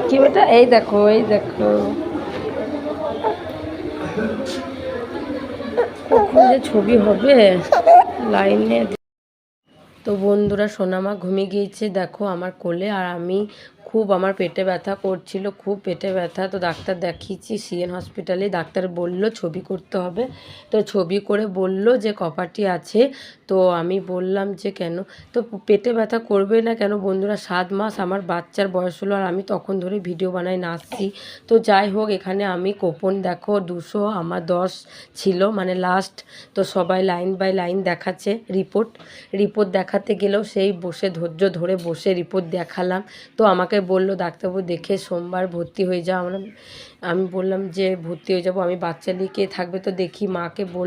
কি বেটা, এই দেখো এই দেখো কখন যে ছবি হবে লাইনে। তো বন্ধুরা, সোনামা ঘুমিয়ে গিয়েছে দেখো আমার কোলে, আর আমি খুব আমার পেটে ব্যথা করছিল, খুব পেটে ব্যথা। তো ডাক্তার দেখিয়েছি সিএন হসপিটালে, ডাক্তার বলল ছবি করতে হবে। তো ছবি করে বলল যে কপাটি আছে। তো আমি বললাম যে কেন, তো পেটে ব্যথা করবে না কেন বন্ধুরা, 7 মাস আমার বাচ্চার বয়স হলো, আর আমি তখন ধরে ভিডিও বানাই, নাচছি। তো যাই হোক, এখানে আমি কোপন দেখো 200, আমার 10 ছিল মানে লাস্ট। তো সবাই লাইন বাই লাইন দেখাচ্ছে রিপোর্ট দেখাতে গেলেও সেই বসে ধৈর্য ধরে বসে রিপোর্ট দেখালাম। তো আমাকে বলল ডাক্তারবাবু দেখে সোমবার ভর্তি হয়ে যাও। আমি বললাম যে ভর্তি হয়ে যাব, আমি বাচ্চা নিয়ে কে থাকবে, তো দেখি মাকে বল